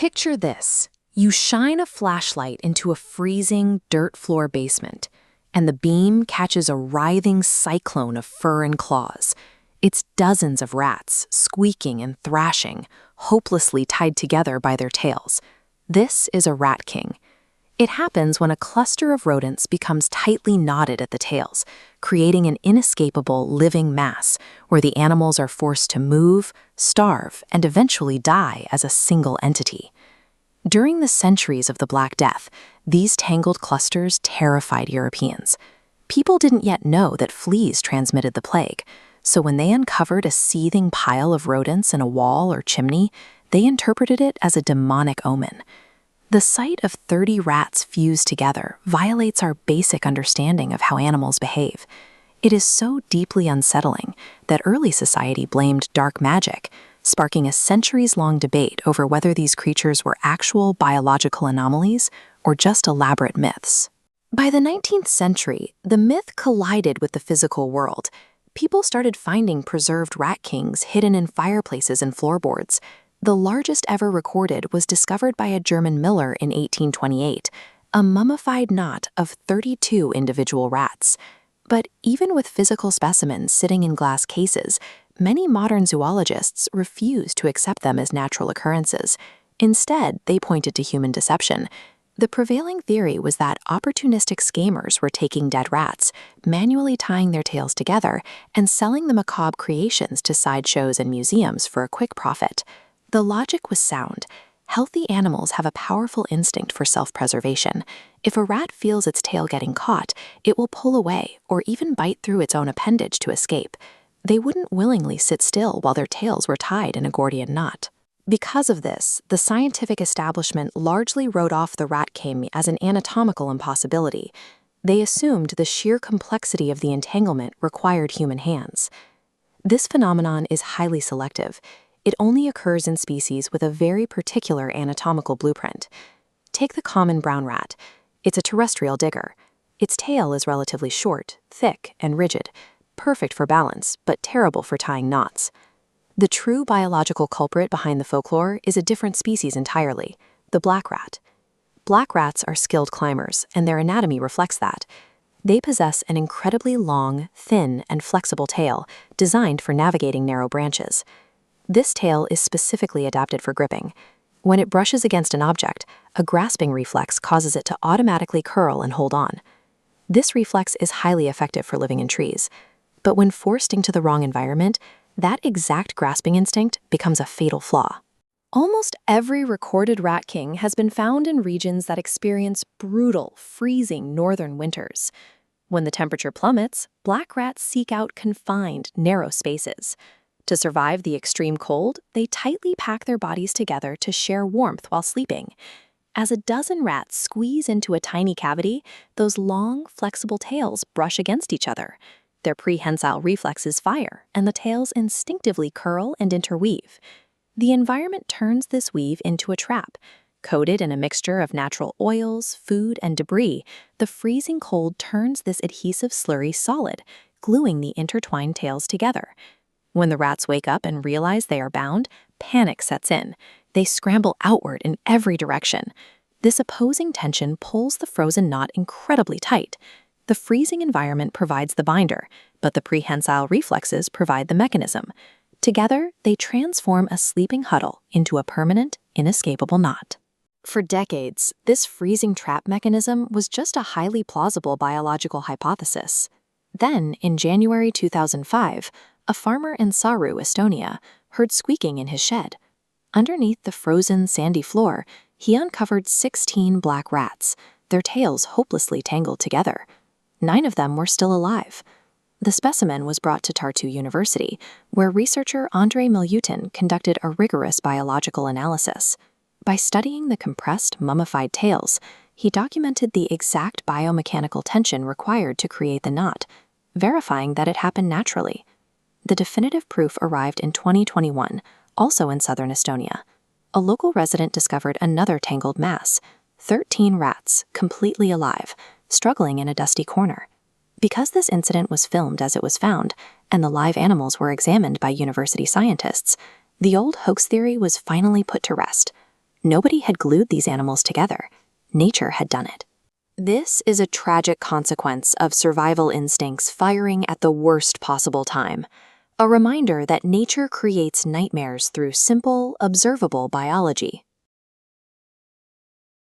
Picture this. You shine a flashlight into a freezing, dirt floor basement, and the beam catches a writhing cyclone of fur and claws. It's dozens of rats, squeaking and thrashing, hopelessly tied together by their tails. This is a rat king. It happens when a cluster of rodents becomes tightly knotted at the tails, creating an inescapable living mass where the animals are forced to move, starve, and eventually die as a single entity. During the centuries of the Black Death, these tangled clusters terrified Europeans. People didn't yet know that fleas transmitted the plague, so when they uncovered a seething pile of rodents in a wall or chimney, they interpreted it as a demonic omen. The sight of 30 rats fused together violates our basic understanding of how animals behave. It is so deeply unsettling that early society blamed dark magic, sparking a centuries-long debate over whether these creatures were actual biological anomalies or just elaborate myths. By the 19th century, the myth collided with the physical world. People started finding preserved rat kings hidden in fireplaces and floorboards. The largest ever recorded was discovered by a German miller in 1828, a mummified knot of 32 individual rats. But even with physical specimens sitting in glass cases, many modern zoologists refuse to accept them as natural occurrences. Instead, they pointed to human deception. The prevailing theory was that opportunistic scammers were taking dead rats, manually tying their tails together, and selling the macabre creations to sideshows and museums for a quick profit. The logic was sound. Healthy animals have a powerful instinct for self-preservation. If a rat feels its tail getting caught, it will pull away or even bite through its own appendage to escape. They wouldn't willingly sit still while their tails were tied in a Gordian knot. Because of this, the scientific establishment largely wrote off the rat king as an anatomical impossibility. They assumed the sheer complexity of the entanglement required human hands. This phenomenon is highly selective. It only occurs in species with a very particular anatomical blueprint. Take the common brown rat. It's a terrestrial digger. Its tail is relatively short, thick, and rigid, perfect for balance, but terrible for tying knots. The true biological culprit behind the folklore is a different species entirely, the black rat. Black rats are skilled climbers, and their anatomy reflects that. They possess an incredibly long, thin, and flexible tail designed for navigating narrow branches. This tail is specifically adapted for gripping. When it brushes against an object, a grasping reflex causes it to automatically curl and hold on. This reflex is highly effective for living in trees, but when forced into the wrong environment, that exact grasping instinct becomes a fatal flaw. Almost every recorded rat king has been found in regions that experience brutal, freezing northern winters. When the temperature plummets, black rats seek out confined, narrow spaces. To survive the extreme cold, they tightly pack their bodies together to share warmth while sleeping. As a dozen rats squeeze into a tiny cavity, those long, flexible tails brush against each other. Their prehensile reflexes fire, and the tails instinctively curl and interweave. The environment turns this weave into a trap. Coated in a mixture of natural oils, food, and debris, the freezing cold turns this adhesive slurry solid, gluing the intertwined tails together. When the rats wake up and realize they are bound, panic sets in. They scramble outward in every direction. This opposing tension pulls the frozen knot incredibly tight. The freezing environment provides the binder, but the prehensile reflexes provide the mechanism. Together, they transform a sleeping huddle into a permanent, inescapable knot. For decades, this freezing trap mechanism was just a highly plausible biological hypothesis. Then, in January 2005, a farmer in Saru, Estonia, heard squeaking in his shed. Underneath the frozen, sandy floor, he uncovered 16 black rats, their tails hopelessly tangled together. 9 of them were still alive. The specimen was brought to Tartu University, where researcher Andrei Milutin conducted a rigorous biological analysis. By studying the compressed, mummified tails, he documented the exact biomechanical tension required to create the knot, verifying that it happened naturally. The definitive proof arrived in 2021, also in southern Estonia. A local resident discovered another tangled mass, 13 rats, completely alive, struggling in a dusty corner. Because this incident was filmed as it was found, and the live animals were examined by university scientists, the old hoax theory was finally put to rest. Nobody had glued these animals together. Nature had done it. This is a tragic consequence of survival instincts firing at the worst possible time. A reminder that nature creates nightmares through simple, observable biology.